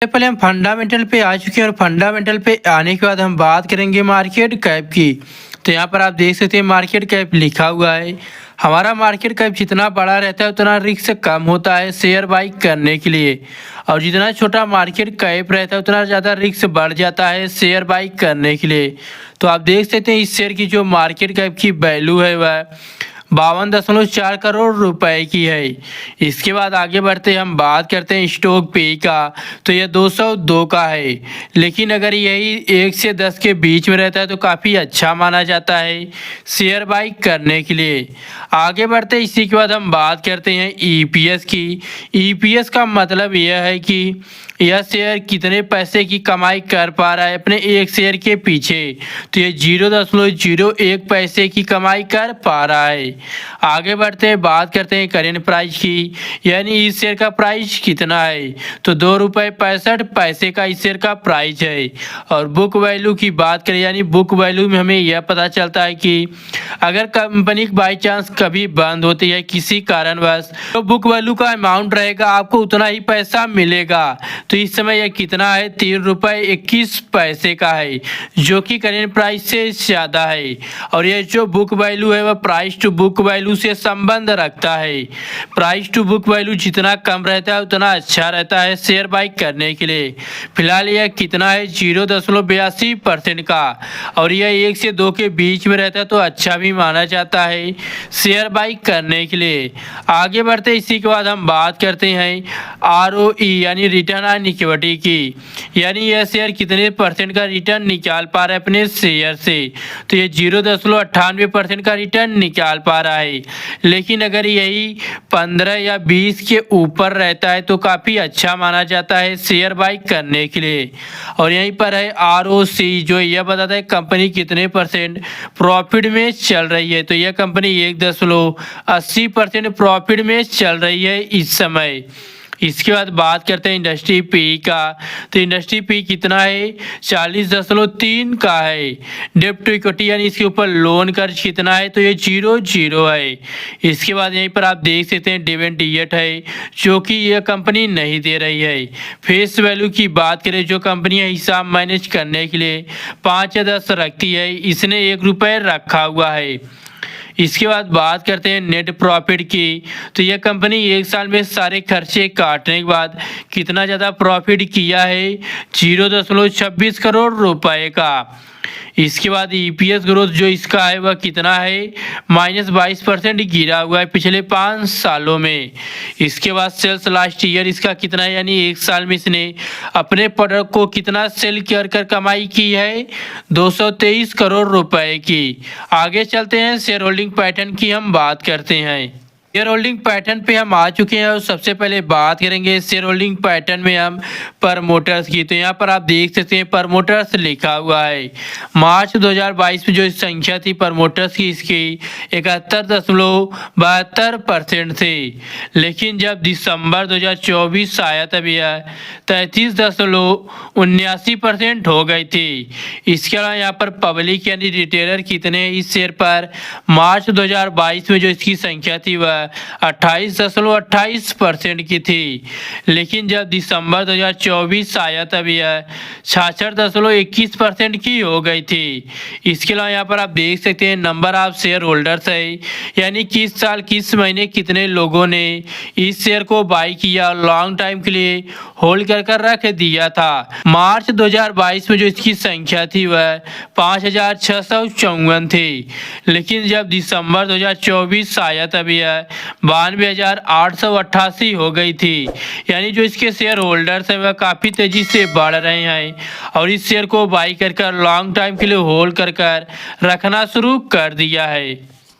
सबसे पहले हम फंडामेंटल पे आ चुके हैं और फंडामेंटल पे आने के बाद हम बात करेंगे मार्केट कैप की। तो यहाँ पर आप देख सकते हैं मार्केट कैप लिखा हुआ है। हमारा मार्केट कैप जितना बड़ा रहता है उतना रिस्क कम होता है शेयर बाई करने के लिए, और जितना छोटा मार्केट कैप रहता है उतना ज़्यादा रिस्क बढ़ जाता है शेयर बाई करने के लिए। तो आप देख सकते हैं इस शेयर की जो मार्केट कैप की वैल्यू है वह 52.4 करोड़ रुपए की है। इसके बाद आगे बढ़ते हम बात करते हैं स्टॉक पे का, तो यह 202 का है, लेकिन अगर यही 1 से 10 के बीच में रहता है तो काफ़ी अच्छा माना जाता है शेयर बाई करने के लिए। आगे बढ़ते इसी के बाद हम बात करते हैं ईपीएस की। ईपीएस का मतलब यह है कि यह शेयर कितने पैसे की कमाई कर पा रहा है अपने एक शेयर के पीछे, तो ये 0.01 पैसे की कमाई कर पा रहा है। आगे बढ़ते हैं बात करते हैं करेंट प्राइस की, यानी इस शेयर का प्राइस कितना है, तो 2 रुपये 65 पैसे का इस शेयर का प्राइस है। और बुक वैल्यू की बात करें, यानी बुक वैल्यू में हमें यह पता चलता है कि अगर कंपनी बाई चांस कभी बंद होती है किसी कारणवश, तो बुक वैल्यू का अमाउंट रहेगा आपको उतना ही पैसा मिलेगा। तो इस समय यह कितना है, 3 रुपये 21 पैसे का है, जो कि करेंट प्राइस से ज़्यादा है। और यह जो बुक वैल्यू है वह प्राइस टू बुक वैल्यू से संबंध रखता है। प्राइस टू बुक वैल्यू जितना कम रहता है उतना अच्छा रहता है शेयर बाई करने के लिए। फिलहाल यह कितना है, 0.82% का, और यह 1 से 2 के बीच में रहता है तो अच्छा भी माना जाता है शेयर बाई करने के लिए। आगे बढ़ते इसी के बाद हम बात करते हैं ROE यानी रिटर्न ऑन इक्विटी की, यानी यह शेयर कितने % का रिटर्न निकाल पा रहा है अपने शेयर से, तो ये 0.98% का रिटर्न निकाल पा रहा है। लेकिन अगर यही 15 या 20 के ऊपर रहता है तो काफ़ी अच्छा माना जाता है शेयर बाई करने के लिए। और यहीं पर है ROC, जो यह बताता है कंपनी कितने % प्रॉफिट में चल रही है, तो यह कंपनी 1.80% प्रॉफिट में चल रही है इस समय। इसके बाद बात करते हैं इंडस्ट्री पी का, तो इंडस्ट्री पी कितना है, 40.3 का है। डेब्ट टू इक्विटी यानी इसके ऊपर लोन कर्ज कितना है, तो ये 0 है। इसके बाद यहीं पर आप देख सकते हैं डिविडेंड है, जो कि यह कंपनी नहीं दे रही है। फेस वैल्यू की बात करें, जो कंपनी हिसाब मैनेज करने के लिए 5 या 10 रखती है, इसने 1 रुपये रखा हुआ है। इसके बाद बात करते हैं नेट प्रॉफिट की, तो यह कंपनी 1 साल में सारे खर्चे काटने के बाद कितना ज़्यादा प्रॉफिट किया है, 0.26 करोड़ रुपए का। इसके बाद ईपीएस ग्रोथ जो इसका है वह कितना है, -22% गिरा हुआ है पिछले 5 सालों में। इसके बाद सेल्स लास्ट ईयर इसका कितना है, यानी 1 साल में इसने अपने प्रोडक्ट को कितना सेल कर कमाई की है, 223 करोड़ रुपए की। आगे चलते हैं शेयर होल्डिंग पैटर्न की हम बात करते हैं। शेयर होल्डिंग पैटर्न पे हम आ चुके हैं और सबसे पहले बात करेंगे शेयर होल्डिंग पैटर्न में हम प्रमोटर्स की। तो यहाँ पर आप देख सकते हैं प्रमोटर्स लिखा हुआ है। मार्च 2022 में जो संख्या थी प्रमोटर्स की इसकी 71.72% थी, लेकिन जब दिसंबर 2024 आया तब यह 33.79% हो गई थी। इसके अलावा यहाँ पर पब्लिक यानी रिटेलर कितने इस शेयर पर, मार्च 2022 में जो इसकी संख्या थी वह 28.28% की थी, लेकिन जब दिसंबर 2024 आया तब यह 66.21% की हो गई थी। इसके अलावा यहाँ पर आप देख सकते हैं नंबर ऑफ शेयर होल्डर्स है, यानी किस साल किस महीने कितने लोगों ने इस शेयर को बाई किया, लॉन्ग टाइम के लिए होल्ड कर रख दिया था। मार्च 2022 में जो इसकी संख्या थी वह 5654 थी, लेकिन जब दिसंबर 2024 आया तब यह 92,888 हो गई थी। यानी जो इसके शेयर होल्डर्स हैं वह काफ़ी तेज़ी से बढ़ रहे हैं और इस शेयर को बाई कर लॉन्ग टाइम के लिए होल्ड कर रखना शुरू कर दिया है।